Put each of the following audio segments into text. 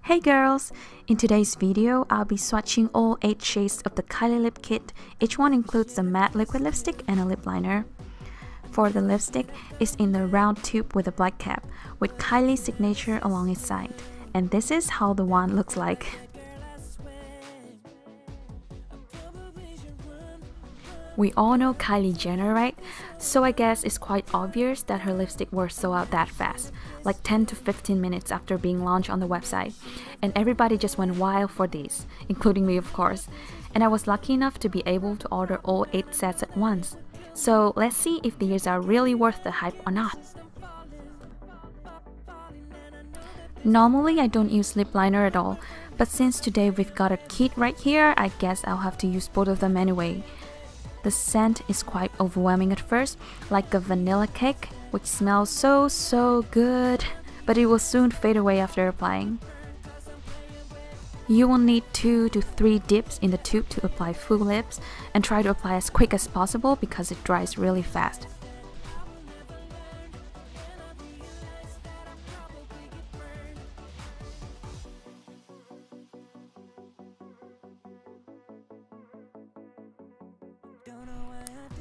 Hey girls! In today's video, I'll be swatching all 8 shades of the Kylie lip kit. Each one includes a matte liquid lipstick and a lip liner. For the lipstick, it's in the round tube with a black cap, with Kylie's signature along its side. And this is how the wand looks like. We all know Kylie Jenner, right? So I guess it's quite obvious that her lipstick were sold out that fast, like 10 to 15 minutes after being launched on the website. And everybody just went wild for these, including me of course. And I was lucky enough to be able to order all 8 sets at once. So let's see if these are really worth the hype or not. Normally I don't use lip liner at all, but since today we've got a kit right here, I guess I'll have to use both of them anyway. The scent is quite overwhelming at first, like a vanilla cake, which smells so good, but it will soon fade away after applying. You will need 2 to 3 dips in the tube to apply full lips, and try to apply as quick as possible because it dries really fast.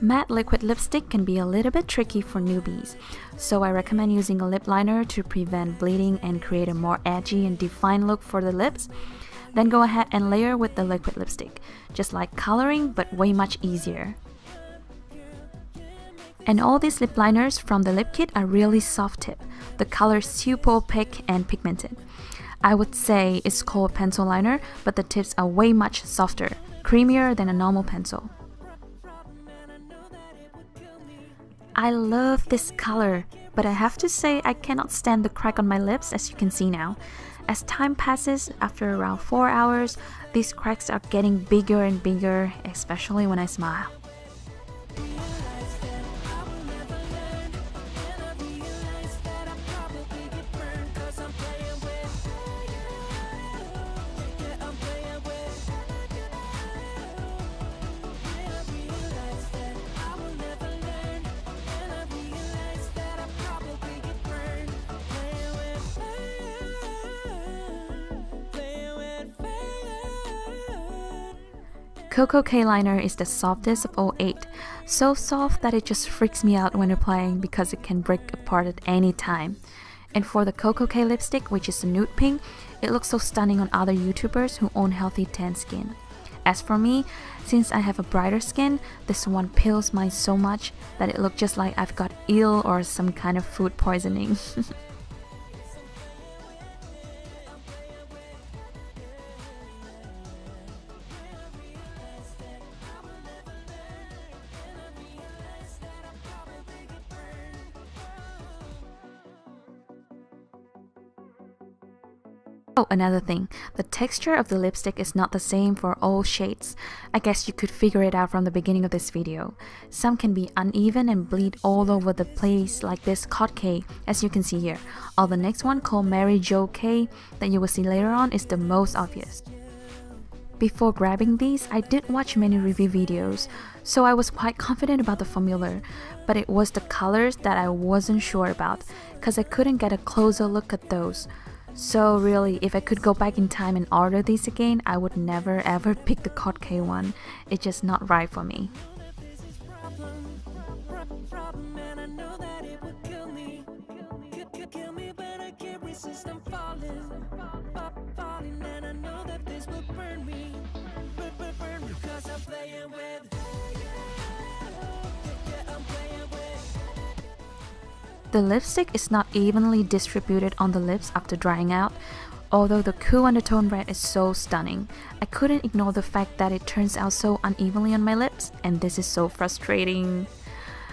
Matte liquid lipstick can be a little bit tricky for newbies, so I recommend using a lip liner to prevent bleeding and create a more edgy and defined look for the lips. Then go ahead and layer with the liquid lipstick, just like coloring but way much easier. And all these lip liners from the lip kit are really soft tip. The color is super opaque and pigmented. I would say it's called pencil liner, but the tips are way much softer, creamier than a normal pencil. I love this color, but I have to say I cannot stand the crack on my lips, as you can see now. As time passes, after around 4 hours, these cracks are getting bigger and bigger, especially when I smile. Cocoa K liner is the softest of all 8, so soft that it just freaks me out when applying because it can break apart at any time. And for the Cocoa K lipstick, which is a nude pink, it looks so stunning on other YouTubers who own healthy tan skin. As for me, since I have a brighter skin, this one peels mine so much that it looks just like I've got ill or some kind of food poisoning. Oh, another thing, the texture of the lipstick is not the same for all shades. I guess you could figure it out from the beginning of this video. Some can be uneven and bleed all over the place like this Cod K, as you can see here. Or the next one called Mary Jo K that you will see later on is the most obvious. Before grabbing these, I did watch many review videos, so I was quite confident about the formula, but it was the colors that I wasn't sure about, cause I couldn't get a closer look at those. So really, if I could go back in time and order these again, I would never ever pick the Cod K one. It's just not right for me. The lipstick is not evenly distributed on the lips after drying out, although the cool undertone red is so stunning. I couldn't ignore the fact that it turns out so unevenly on my lips, and this is so frustrating.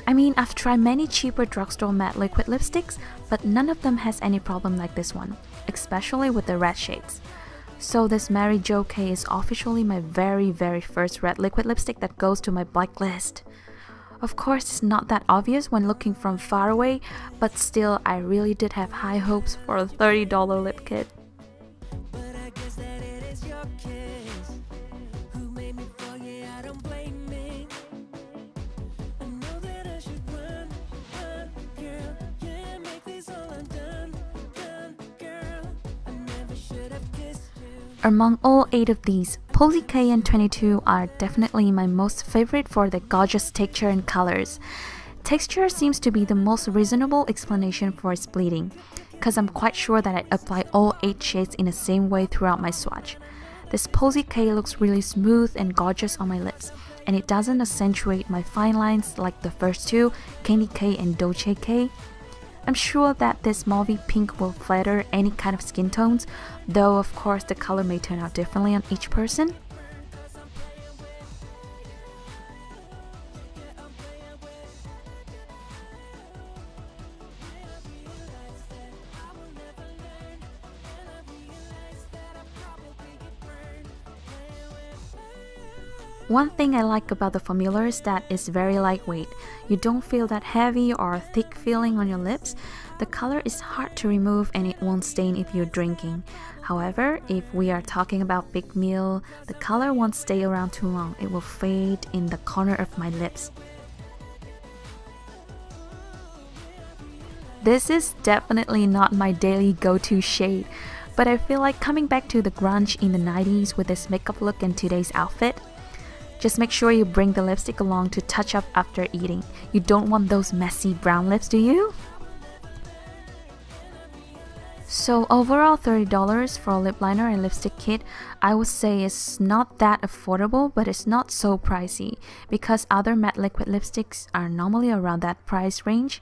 I mean, I've tried many cheaper drugstore matte liquid lipsticks, but none of them has any problem like this one, especially with the red shades. So this Mary Jo K is officially my very first red liquid lipstick that goes to my blacklist. Of course, it's not that obvious when looking from far away, but still, I really did have high hopes for a $30 lip kit. Among all 8 of these, Posy K and 22 are definitely my most favorite for the gorgeous texture and colors. Texture seems to be the most reasonable explanation for its bleeding, because I'm quite sure that I apply all 8 shades in the same way throughout my swatch. This Posy K looks really smooth and gorgeous on my lips, and it doesn't accentuate my fine lines like the first 2, Candy K and Dolce K. I'm sure that this mauvey pink will flatter any kind of skin tones, though of course the color may turn out differently on each person. One thing I like about the formula is that it's very lightweight. You don't feel that heavy or thick feeling on your lips. The color is hard to remove and it won't stain if you're drinking. However, if we are talking about big meal, the color won't stay around too long. It will fade in the corner of my lips. This is definitely not my daily go-to shade, but I feel like coming back to the grunge in the 90s with this makeup look and today's outfit. Just make sure you bring the lipstick along to touch up after eating. You don't want those messy brown lips, do you? So overall $30 for a lip liner and lipstick kit, I would say it's not that affordable, but it's not so pricey because other matte liquid lipsticks are normally around that price range.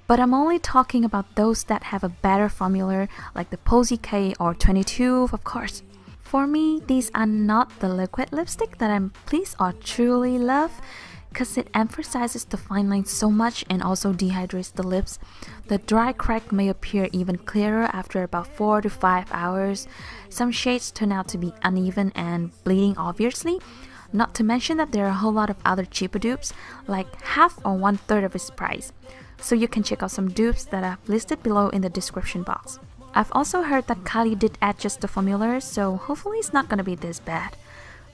But I'm only talking about those that have a better formula like the Posy K or 22, of course. For me, these are not the liquid lipstick that I'm pleased or truly love because it emphasizes the fine lines so much and also dehydrates the lips. The dry crack may appear even clearer after about 4 to 5 hours. Some shades turn out to be uneven and bleeding obviously. Not to mention that there are a whole lot of other cheaper dupes, like half or 1/3 of its price. So you can check out some dupes that I've listed below in the description box. I've also heard that Kylie did adjust the formula, so hopefully it's not gonna be this bad.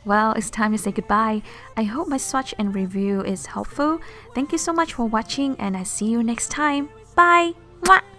Well, it's time to say goodbye. I hope my swatch and review is helpful. Thank you so much for watching and I see you next time. Bye! Mwah!